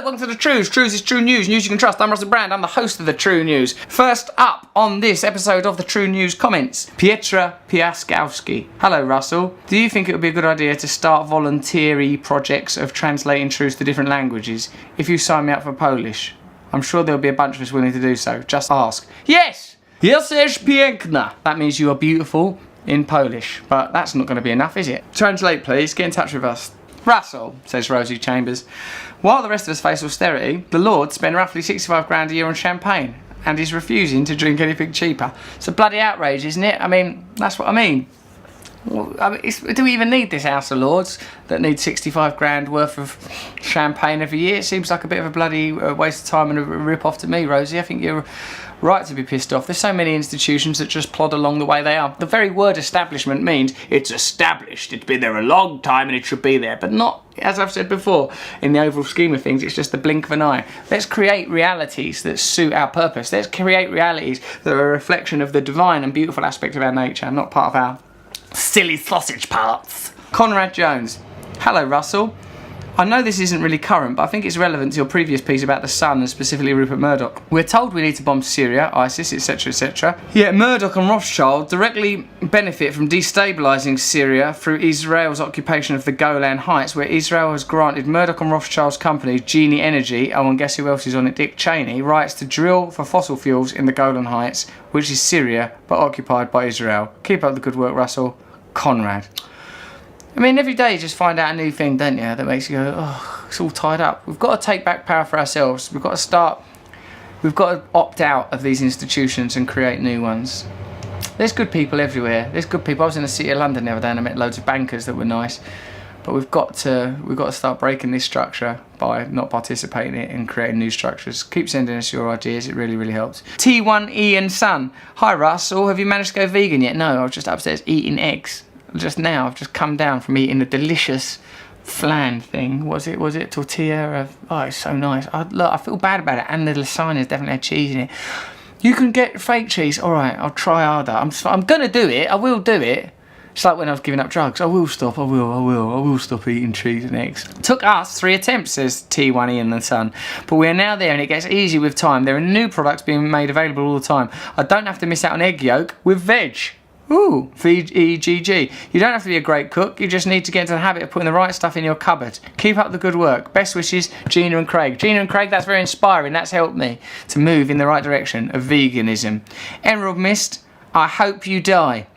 welcome to the Trews. Trews is true news you can trust. I'm Russell Brand, I'm the host of the True News. First up on this episode of the True News comments, Pietra Piaskowski. Hello Russell, do you think it would be a good idea to start voluntary projects of translating truths to different languages if you sign me up for Polish? I'm sure there'll be a bunch of us willing to do so, just ask. Yes! Jesteś piękna! That means you are beautiful in Polish, but that's not going to be enough, is it? Translate please, get in touch with us. Russell, says Rosie Chambers, while the rest of us face austerity, the Lord spent roughly 65 grand a year on champagne and is refusing to drink anything cheaper. It's a bloody outrage, isn't it? I mean, that's what I mean. Do we even need this House of Lords that needs 65 grand worth of champagne every year? It seems like a bit of a bloody waste of time and a rip-off to me, Rosie. I think you're right to be pissed off. There's so many institutions that just plod along the way they are. The very word establishment means it's established, it's been there a long time and it should be there, but not, as I've said before, in the overall scheme of things, it's just the blink of an eye. Let's create realities that suit our purpose. Let's create realities that are a reflection of the divine and beautiful aspect of our nature, not part of our silly sausage parts. Conrad Jones. Hello Russell. I know this isn't really current, but I think it's relevant to your previous piece about the Sun and specifically Rupert Murdoch. We're told we need to bomb Syria, ISIS, etc, etc. Yet Murdoch and Rothschild directly benefit from destabilising Syria through Israel's occupation of the Golan Heights, where Israel has granted Murdoch and Rothschild's company, Genie Energy, oh and guess who else is on it, Dick Cheney, rights to drill for fossil fuels in the Golan Heights, which is Syria, but occupied by Israel. Keep up the good work, Russell. Conrad. I mean, every day you just find out a new thing, don't you, that makes you go, oh, it's all tied up. We've got to take back power for ourselves. We've got to opt out of these institutions and create new ones. There's good people everywhere. There's good people. I was in the city of London the other day and I met loads of bankers that were nice. But we've got to start breaking this structure by not participating in it and creating new structures. Keep sending us your ideas, it really, really helps. T1E and Son. Hi Russell, have you managed to go vegan yet? No, I was just upstairs eating eggs. Just now, I've just come down from eating a delicious flan thing. Was it tortilla? Oh, it's so nice. Look, I feel bad about it, and the lasagna's definitely had cheese in it. You can get fake cheese. All right, I'll try harder. I'm gonna do it. I will do it. It's like when I was giving up drugs. I will stop. I will stop eating cheese and eggs. Took us 3 attempts, says T1E and the Sun. But we are now there and it gets easy with time. There are new products being made available all the time. I don't have to miss out on egg yolk with veg. Ooh, VEGG. You don't have to be a great cook, you just need to get into the habit of putting the right stuff in your cupboard. Keep up the good work. Best wishes, Gina and Craig. Gina and Craig, that's very inspiring. That's helped me to move in the right direction of veganism. Emerald Mist, I hope you die.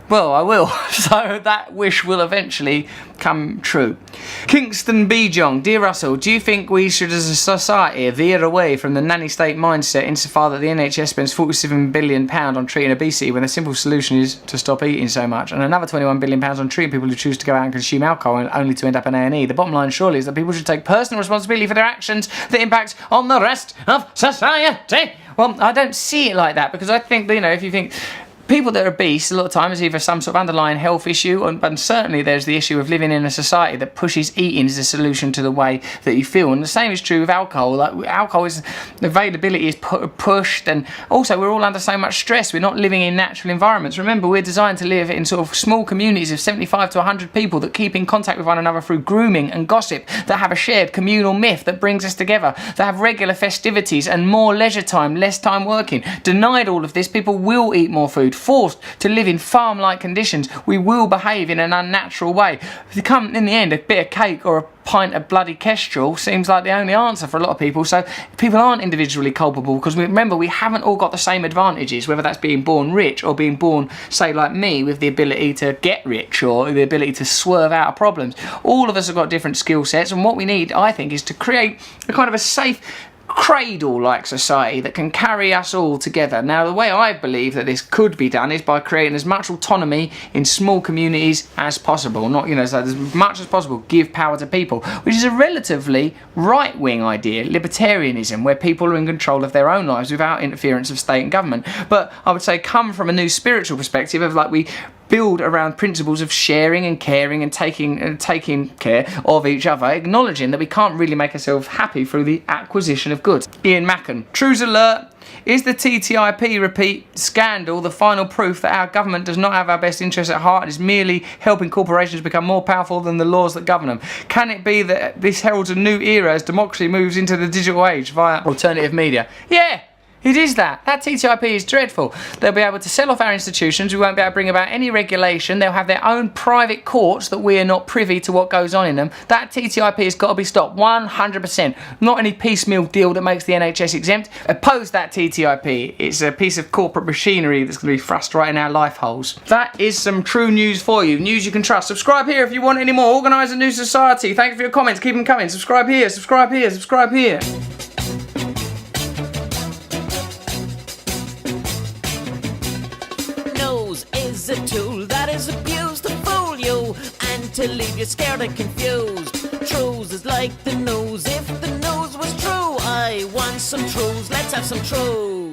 Well, I will. So that wish will eventually come true. Kingston Bjong. Dear Russell, do you think we should as a society veer away from the nanny state mindset insofar that the NHS spends £47 billion on treating obesity when the simple solution is to stop eating so much, and another £21 billion on treating people who choose to go out and consume alcohol only to end up in A&E? The bottom line surely is that people should take personal responsibility for their actions that impact on the rest of society. Well, I don't see it like that, because I think, you know, if you think people that are obese, a lot of times, either some sort of underlying health issue, and certainly there's the issue of living in a society that pushes eating as a solution to the way that you feel. And the same is true with alcohol. Like, alcohol is, availability is pushed, and also we're all under so much stress. We're not living in natural environments. Remember, we're designed to live in sort of small communities of 75 to 100 people that keep in contact with one another through grooming and gossip, that have a shared communal myth that brings us together, that have regular festivities and more leisure time, less time working. Denied all of this, people will eat more food. Forced to live in farm-like conditions, we will behave in an unnatural way. In the end, a bit of cake or a pint of bloody kestrel seems like the only answer for a lot of people. So people aren't individually culpable, because remember, we haven't all got the same advantages, whether that's being born rich or being born, say, like me, with the ability to get rich or the ability to swerve out of problems. All of us have got different skill sets, and what we need, I think, is to create a kind of a safe cradle-like society that can carry us all together. Now, the way I believe that this could be done is by creating as much autonomy in small communities as possible. Not, so as much as possible, give power to people, which is a relatively right-wing idea, libertarianism, where people are in control of their own lives without interference of state and government. But I would say come from a new spiritual perspective of, like, we build around principles of sharing and caring and taking care of each other, acknowledging that we can't really make ourselves happy through the acquisition of goods. Ian Macken. Trews alert. Is the TTIP, repeat, scandal the final proof that our government does not have our best interests at heart and is merely helping corporations become more powerful than the laws that govern them? Can it be that this heralds a new era as democracy moves into the digital age via alternative media? Yeah! It is that. That TTIP is dreadful. They'll be able to sell off our institutions. We won't be able to bring about any regulation. They'll have their own private courts that we are not privy to what goes on in them. That TTIP has got to be stopped 100%. Not any piecemeal deal that makes the NHS exempt. Oppose that TTIP. It's a piece of corporate machinery that's going to be thrust right in our life holes. That is some true news for you. News you can trust. Subscribe here if you want any more. Organise a new society. Thank you for your comments. Keep them coming. Subscribe here. Subscribe here. Subscribe here. Is a tool that is abused to fool you and to leave you scared and confused. Trews is like the news. If the news was true, I want some Trews. Let's have some Trews.